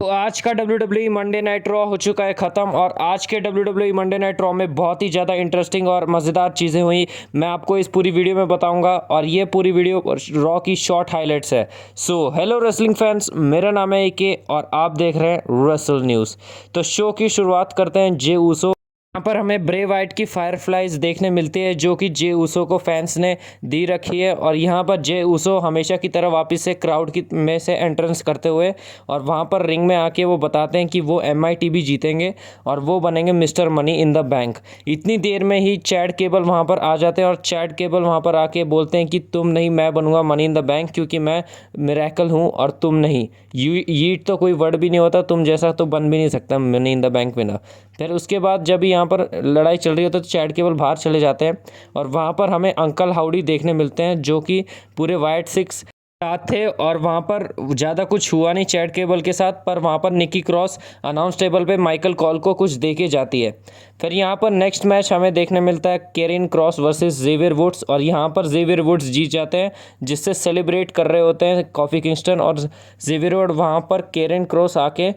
तो आज का WWE मंडे नाइट रॉ हो चुका है ख़त्म और आज के WWE मंडे नाइट रॉ में बहुत ही ज़्यादा इंटरेस्टिंग और मज़ेदार चीज़ें हुई। मैं आपको इस पूरी वीडियो में बताऊंगा और ये पूरी वीडियो रॉ की शॉर्ट हाइलाइट्स है। सो हेलो रेसलिंग फैंस, मेरा नाम है एके और आप देख रहे हैं रेसल न्यूज़। तो शो की शुरुआत करते हैं जे ऊसो। यहाँ पर हमें ब्रे वाइट की फायरफ्लाइज देखने मिलती है जो कि जे ऊसो को फैंस ने दी रखी है और यहाँ पर जे ऊसो हमेशा की तरह वापस से क्राउड की में से एंट्रेंस करते हुए और वहाँ पर रिंग में आके वो बताते हैं कि वो MITB जीतेंगे और वो बनेंगे mister money in the bank. इतनी देर में ही चैड केबल वहाँ पर आ जाते हैं और चैड केबल वहाँ पर आके बोलते हैं कि तुम नहीं, मैं बनूंगा मनी इन द बैंक क्योंकि मैं मिरेकल हूँ और तुम नहीं। ये तो कोई वर्ड भी नहीं होता, तुम जैसा तो बन भी नहीं सकता मनी इन द बैंक में ना। फिर उसके बाद जब यहाँ पर लड़ाई चल रही होती है तो चैड केबल बाहर चले जाते हैं और वहाँ पर हमें अंकल हाउडी देखने मिलते हैं जो कि पूरे वाइट सिक्स साथ थे और वहाँ पर ज़्यादा कुछ हुआ नहीं चैड केबल के साथ, पर वहाँ पर निकी क्रॉस अनाउंस टेबल पे माइकल कॉल को कुछ दे के जाती है। फिर यहाँ पर नेक्स्ट मैच हमें देखने मिलता है Karrion Kross versus Xavier Woods और यहाँ पर जेवियर वुड्स जीत जाते हैं जिससे सेलिब्रेट कर रहे होते हैं कॉफ़ी किंगस्टन और जेवियर वुड। वहाँ पर केरिन क्रॉस आके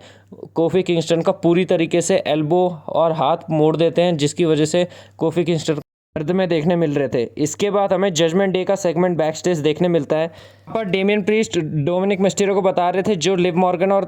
कोफी किंगस्टन का पूरी तरीके से एल्बो और हाथ मोड़ देते हैं जिसकी वजह से कोफी किंगस्टन दर्द में देखने मिल रहे थे। इसके बाद हमें जजमेंट डे का सेगमेंट बैक स्टेज देखने मिलता है। पर डेमियन प्रीस्ट डोमिनिक मिस्टीरियो को बता रहे थे जो लिव मॉर्गन और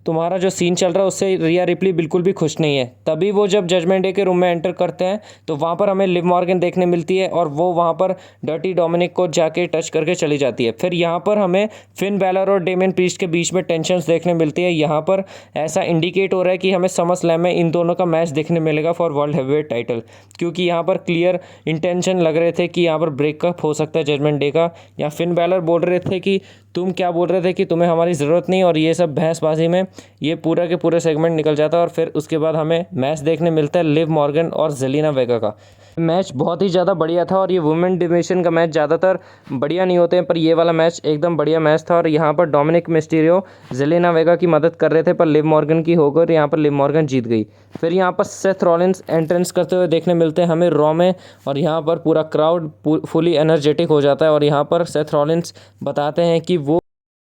तुम्हारा जो सीन चल रहा है उससे रिया रिप्ली बिल्कुल भी खुश नहीं है। तभी वो जब जजमेंट डे के रूम में एंटर करते हैं तो वहाँ पर हमें लिव मॉर्गन देखने मिलती है और वो वहाँ पर डर्टी डोमिनिक को जाके टच करके चली जाती है। फिर यहाँ पर हमें फिन बैलर और डेमियन प्रीस्ट के बीच में टेंशन देखने मिलती है। यहाँ पर ऐसा इंडिकेट हो रहा है कि हमें समर स्लैम में इन दोनों का मैच देखने मिलेगा फॉर वर्ल्ड हेवीवेट टाइटल, क्योंकि यहाँ पर क्लियर इंटेंशन लग रहे थे कि यहाँ पर ब्रेकअप हो सकता है जजमेंट डे का। या फिन बैलर बोल रहे थे कि तुम क्या बोल रहे थे कि तुम्हें हमारी ज़रूरत नहीं, और ये सब बहसबाजी में ये पूरा के पूरा सेगमेंट निकल जाता है। और फिर उसके बाद हमें मैच देखने मिलता है लिव मॉर्गन और जेलिना वेगा का। मैच बहुत ही ज़्यादा बढ़िया था और ये वुमेन डिवीजन का मैच ज़्यादातर बढ़िया नहीं होते हैं, पर ये वाला मैच एकदम बढ़िया मैच था। और यहाँ पर डोमिनिक मिस्टीरियो जेलिना वेगा की मदद कर रहे थे पर लिव मॉर्गन की होकर यहाँ पर लिव मॉर्गन जीत गई। फिर यहाँ पर सेथ रॉलिंस एंट्रेंस करते हुए देखने मिलते हैं हमें रॉ में और यहाँ पर पूरा क्राउड फुली एनर्जेटिक हो जाता है और यहाँ पर सेथ रॉलिंस बताते हैं कि वो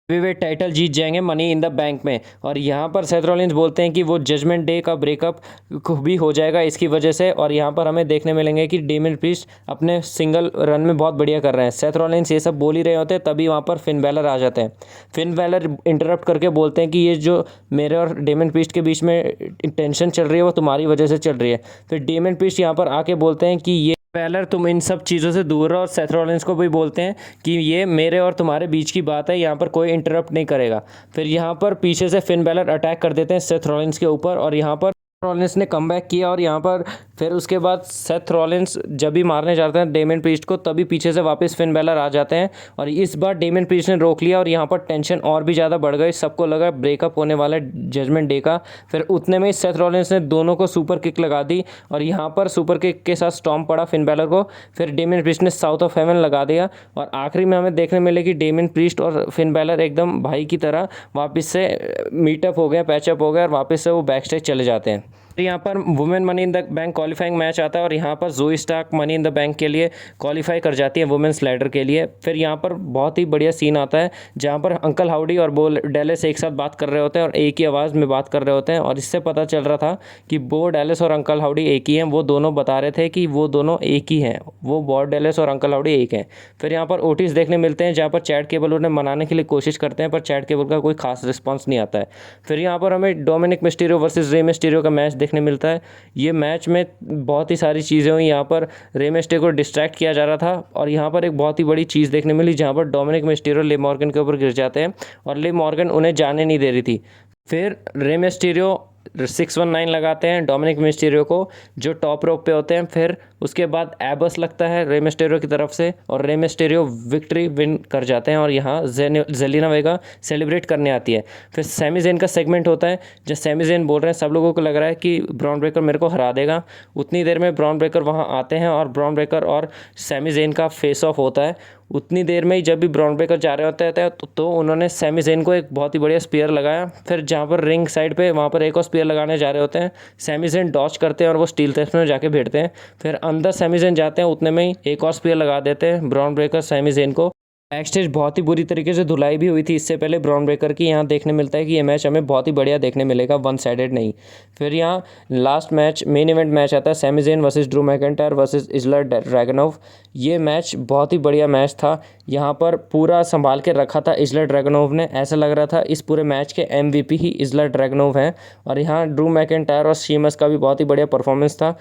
हेवीवेट टाइटल जीत जाएंगे मनी इन द बैंक में। और यहाँ पर सेथ रॉलिंस बोलते हैं कि वो जजमेंट डे का ब्रेकअप भी हो जाएगा इसकी वजह से। और यहाँ पर हमें देखने मिलेंगे कि डेमियन प्रीस्ट अपने सिंगल रन में बहुत बढ़िया कर रहे हैं। सेथ रॉलिंस ये सब बोल ही रहे होते हैं तभी वहाँ पर फिन बैलर आ जाते हैं। फिन बैलर इंटरप्ट करके बोलते हैं कि ये जो मेरे और डेमियन प्रीस्ट के बीच में टेंशन चल रही है वो तुम्हारी वजह से चल रही है। फिर डेमियन प्रीस्ट यहाँ पर आके बोलते हैं कि ये बैलर तुम इन सब चीज़ों से दूर रहो, और सेथ रॉलिंस को भी बोलते हैं कि ये मेरे और तुम्हारे बीच की बात है, यहाँ पर कोई इंटरप्ट नहीं करेगा। फिर यहाँ पर पीछे से फिन बैलर अटैक कर देते हैं सेथ रॉलिंस के ऊपर और यहाँ पर रॉलिंस ने कमबैक किया। और यहाँ पर फिर उसके बाद सेथ रॉलिंस जब भी मारने जाते हैं डेमियन प्रीस्ट को तभी पीछे से वापस फिन बैलर आ जाते हैं और इस बार डेमियन प्रीस्ट ने रोक लिया और यहाँ पर टेंशन और भी ज़्यादा बढ़ गई। सबको लगा ब्रेकअप होने वाला है जजमेंट डे का। फिर उतने में सेथ रॉलिंस ने दोनों को सुपर किक लगा दी और यहाँ पर सुपर किक के साथ स्टॉम्प पड़ा फिन बैलर को। फिर डेमियन प्रीस्ट ने साउथ ऑफ हेवन लगा दिया और आखिरी में हमें देखने मिले कि डेमियन प्रीस्ट और फिन बैलर एकदम भाई की तरह वापस से मीटअप हो गया, पैचअप हो गया और वापस से वो बैक स्टेज चले जाते हैं। यहाँ पर women money in the bank qualifying match आता है और यहाँ पर Zoey Stark money in the bank के लिए क्वालिफाई कर जाती है वुमेन्स लैडर के लिए। फिर यहाँ पर बहुत ही बढ़िया सीन आता है जहाँ पर अंकल हाउडी और बो डेलिस एक साथ बात कर रहे होते हैं और एक ही आवाज़ में बात कर रहे होते हैं और इससे पता चल रहा था कि बो डेलिस और अंकल हाउडी एक ही हैं। वो दोनों बता रहे थे कि वो दोनों एक ही हैं, वो बो डेलिस और अंकल हाउडी एक हैं। फिर यहाँ पर ओटिस देखने मिलते हैं जहाँ पर चैड केबल उन्हें मनाने के लिए कोशिश करते हैं पर चैड केबल का कोई खास रिस्पॉन्स नहीं आता है। फिर यहाँ पर हमें Dominik Mysterio versus Rey Mysterio का मैच देखने मिलता है। ये मैच में बहुत ही सारी चीज़ें हुई। यहाँ पर रे मिस्टीरियो को डिस्ट्रैक्ट किया जा रहा था और यहाँ पर एक बहुत ही बड़ी चीज़ देखने मिली जहाँ पर डोमिनिक मिस्टीरियो लिव मॉर्गन के ऊपर गिर जाते हैं और लिव मॉर्गन उन्हें जाने नहीं दे रही थी। फिर रे मिस्टीरियो 619 लगाते हैं डोमिनिक मिस्टीरियो को जो टॉप रोप पे होते हैं। फिर उसके बाद एबस लगता है रे मिस्टीरियो की तरफ से और रे मिस्टीरियो विक्ट्री विन कर जाते हैं और यहाँ जेलिना वेगा सेलिब्रेट करने आती है। फिर सैमी ज़ेन का सेगमेंट होता है जब सैमी ज़ेन बोल रहे हैं, सब लोगों को लग रहा है कि ब्रॉन ब्रेकर मेरे को हरा देगा। उतनी देर में ब्रॉन ब्रेकर वहाँ आते हैं और ब्रॉन ब्रेकर और सैमी ज़ेन का फेस ऑफ होता है। उतनी देर में ही जब भी ब्रॉन ब्रेकर जा रहे होते हैं तो उन्होंने सैमी ज़ेन को एक बहुत ही बढ़िया स्पीयर लगाया। फिर जहाँ पर रिंग साइड पे वहाँ पर एक और स्पीयर लगाने जा रहे होते हैं, सैमी ज़ेन डॉच करते हैं और वो स्टील थ्रेड्स में जाके भिड़ते हैं। फिर अंदर सैमी ज़ेन जाते हैं, उतने में ही एक और स्पीयर लगा देते हैं ब्रॉन ब्रेकर सैमी ज़ेन को। बैक स्टेज बहुत ही बुरी तरीके से धुलाई भी हुई थी इससे पहले ब्रॉन ब्रेकर की। यहाँ देखने मिलता है कि ये मैच हमें बहुत ही बढ़िया देखने मिलेगा, वन साइडेड नहीं। फिर यहाँ last match, main event match आता है, Sami Zayn versus Drew McIntyre versus Ilja Dragunov. ये मैच बहुत ही बढ़िया मैच था। यहाँ पर पूरा संभाल के रखा था इल्जा ड्रैगनोव ने। ऐसा लग रहा था इस पूरे मैच के MVP ही इल्जा ड्रैगनोव हैं। और यहाँ ड्रू मैकिंटायर और शीमस का भी बहुत ही बढ़िया परफॉर्मेंस था।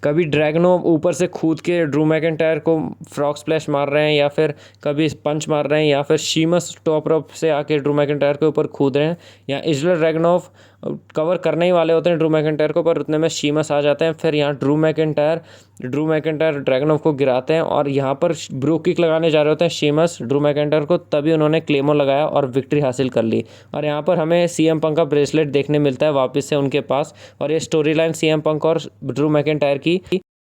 कभी ड्रैगनोव ऊपर से कूद के ड्रू मैकिंटायर को फ्रॉग स्प्लैश मार रहे हैं, या फिर कभी पंच मार रहे हैं, या फिर शीमस टॉप रोप से आके ड्रू मैकिंटायर के ऊपर कूद रहे हैं। या इल्जा ड्रैगनोव कवर करने ही वाले होते हैं ड्रू मैकिंटायर को, पर उतने में शीमस आ जाते हैं। फिर यहाँ ड्रू मैकिंटायर ड्रैगनोव को गिराते हैं और यहाँ पर ब्रू किक लगाने जा रहे होते हैं शीमस ड्रू मैकिंटायर को, तभी उन्होंने क्लेमो लगाया और विक्ट्री हासिल कर ली। और यहाँ पर हमें CM पंक का ब्रेसलेट देखने मिलता है वापस से उनके पास। और ये स्टोरी लाइन CM पंक और ड्रू मैकिंटायर की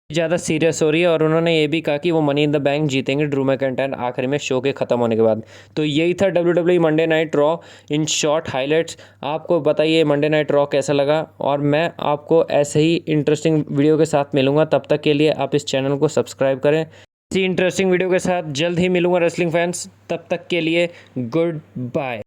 ज़्यादा सीरियस हो रही है, और उन्होंने ये भी कहा कि वो मनी इन द बैंक जीतेंगे ड्रू मैकिंटायर आखिरी में शो के ख़त्म होने के बाद। तो यही था WWE Monday night raw in short highlights. आपको बताइए मंडे नाइट रॉ कैसा लगा, और मैं आपको ऐसे ही इंटरेस्टिंग वीडियो के साथ मिलूंगा। तब तक के लिए आप इस चैनल को सब्सक्राइब करें। इसी इंटरेस्टिंग वीडियो के साथ जल्द ही मिलूंगा रेसलिंग फैंस। तब तक के लिए गुड बाय।